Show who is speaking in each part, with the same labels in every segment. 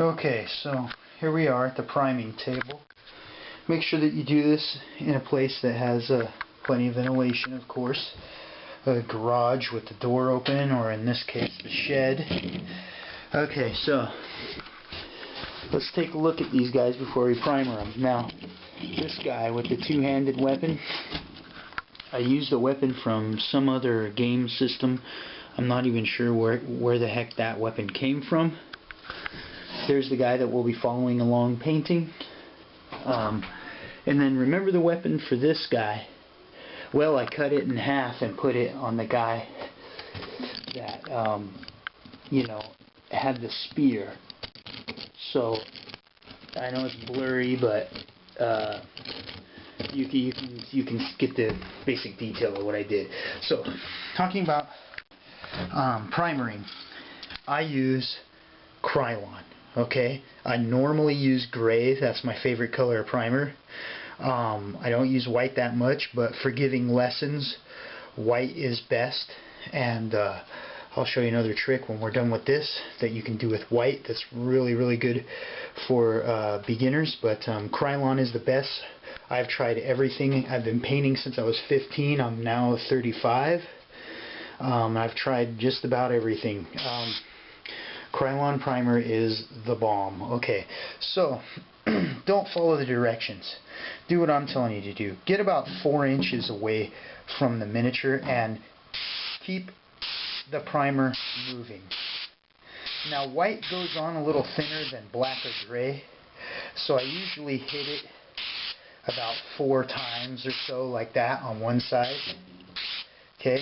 Speaker 1: Okay, so here we are at the priming table. Make sure that you do this in a place that has plenty of ventilation, of course. A garage with the door open, or in this case, the shed. Okay, so let's take a look at these guys before we primer them. Now, this guy with the two-handed weapon, I used a weapon from some other game system. I'm not even sure where the heck that weapon came from. There's the guy that we'll be following along painting. And then remember the weapon for this guy. Well, I cut it in half and put it on the guy that, you know, had the spear. So, I know it's blurry, but you can get the basic detail of what I did. So, talking about primering, I use Krylon. Okay, I normally use gray. That's my favorite color of primer. I don't use white that much, but for giving lessons, white is best. And I'll show you another trick when we're done with this that you can do with white. That's really good for beginners. But Krylon is the best. I've tried everything. I've been painting since I was 15. I'm now 35. I've tried just about everything. Krylon primer is the bomb. Okay, so don't follow the directions. Do what I'm telling you to do. Get about 4 inches away from the miniature and keep the primer moving. Now, white goes on a little thinner than black or gray, so I usually hit it about 4 times or so, like that, on one side. Okay?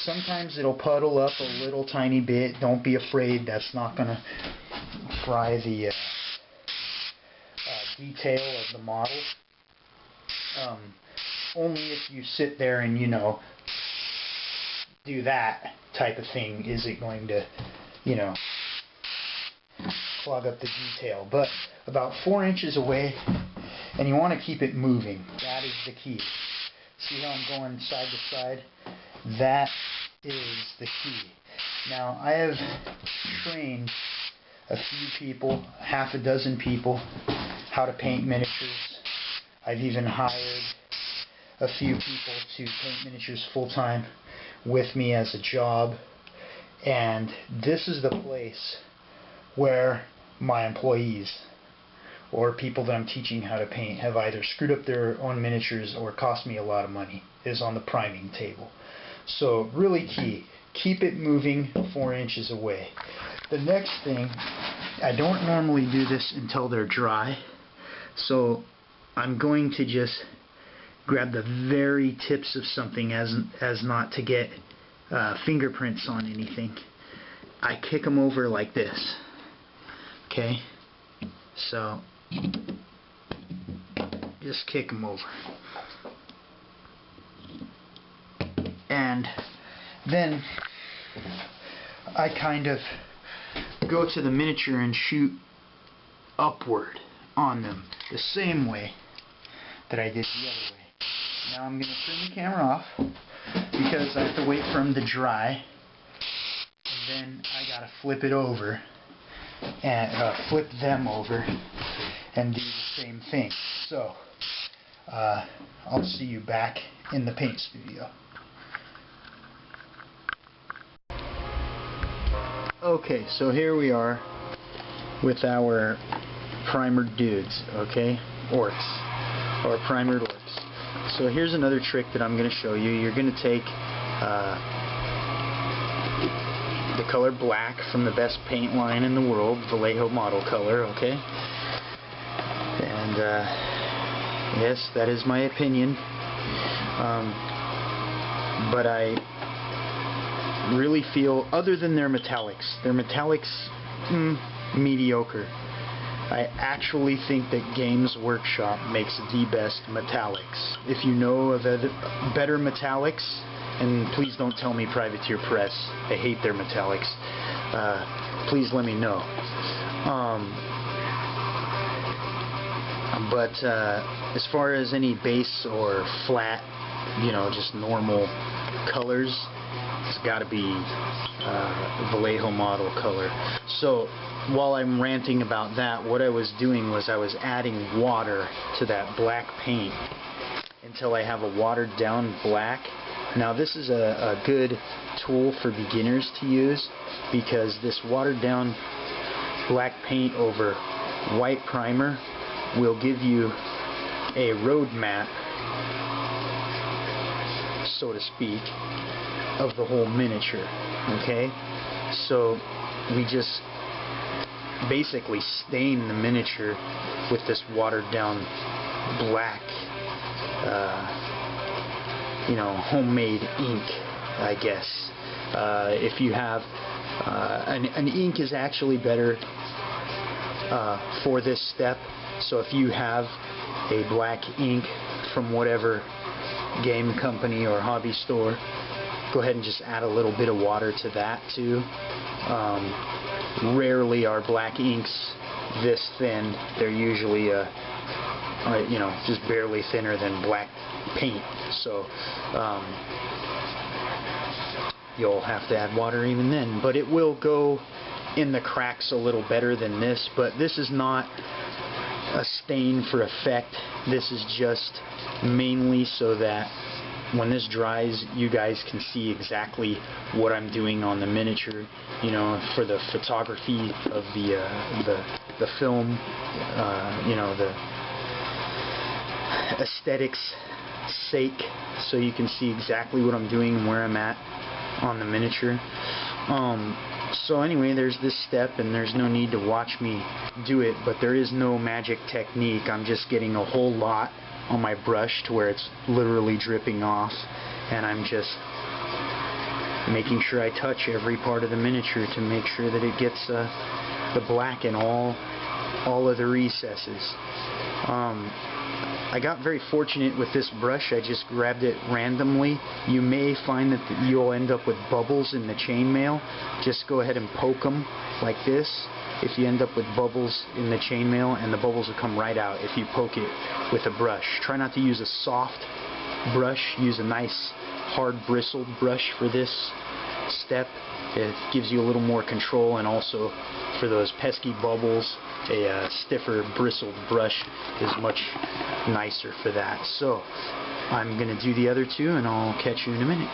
Speaker 1: Sometimes it'll puddle up a little tiny bit. Don't be afraid. That's not going to fry the detail of the model. Only if you sit there and, you know, do that type of thing is it going to, you know, clog up the detail. But about 4 inches away, and you want to keep it moving. That is the key. See how I'm going side to side? That is the key. Now, I have trained a few people, half a dozen people, how to paint miniatures. I've even hired a few people to paint miniatures full-time with me as a job. And this is the place where my employees or people that I'm teaching how to paint have either screwed up their own miniatures or cost me a lot of money, is on the priming table. So really key, keep it moving 4 inches away. The next thing, I don't normally do this until they're dry, so I'm going to just grab the very tips of something as not to get fingerprints on anything. I kick them over like this. Okay, so just kick them over. And then I kind of go to the miniature and shoot upward on them the same way that I did the other way. Now I'm going to turn the camera off because I have to wait for them to dry, and then I got to flip it over and flip them over and do the same thing. So I'll see you back in the paint studio. Okay, so here we are with our primered dudes, okay? Orcs, or primered orcs. So here's another trick that I'm going to show you. You're going to take the color black from the best paint line in the world, Vallejo model color, okay? And yes, that is my opinion. But I really feel, other than their metallics mediocre. I actually think that Games Workshop makes the best metallics. If you know of better metallics, and please don't tell me Privateer Press, I hate their metallics, please let me know. But as far as any base or flat, you know, just normal colors, It's got to be Vallejo model color. So while I'm ranting about that, what I was doing was I was adding water to that black paint until I have a watered down black. Now this is a good tool for beginners to use, because this watered down black paint over white primer will give you a road map, so to speak, of the whole miniature. Okay, so we just basically stain the miniature with this watered down black homemade ink, I guess. If you have an ink is actually better for this step. So if you have a black ink from whatever game company or hobby store, go ahead and just add a little bit of water to that too. Rarely are black inks this thin. They're usually just barely thinner than black paint. So you'll have to add water even then, but it will go in the cracks a little better than this. But this is not a stain for effect. This is just mainly so that when this dries, you guys can see exactly what I'm doing on the miniature, for the photography of the film, the aesthetics sake, so you can see exactly what I'm doing and where I'm at on the miniature. So anyway, there's this step, and there's no need to watch me do it, but there is no magic technique. I'm just getting a whole lot on my brush to where it's literally dripping off, and I'm just making sure I touch every part of the miniature to make sure that it gets the black in all of the recesses. I got very fortunate with this brush. I just grabbed it randomly. You may find that you'll end up with bubbles in the chainmail. Just go ahead and poke them like this. If you end up with bubbles in the chainmail, and the bubbles will come right out if you poke it with a brush. Try not to use a soft brush. Use a nice hard bristled brush for this step. It gives you a little more control, and also for those pesky bubbles, a stiffer bristled brush is much nicer for that. So I'm going to do the other two, and I'll catch you in a minute.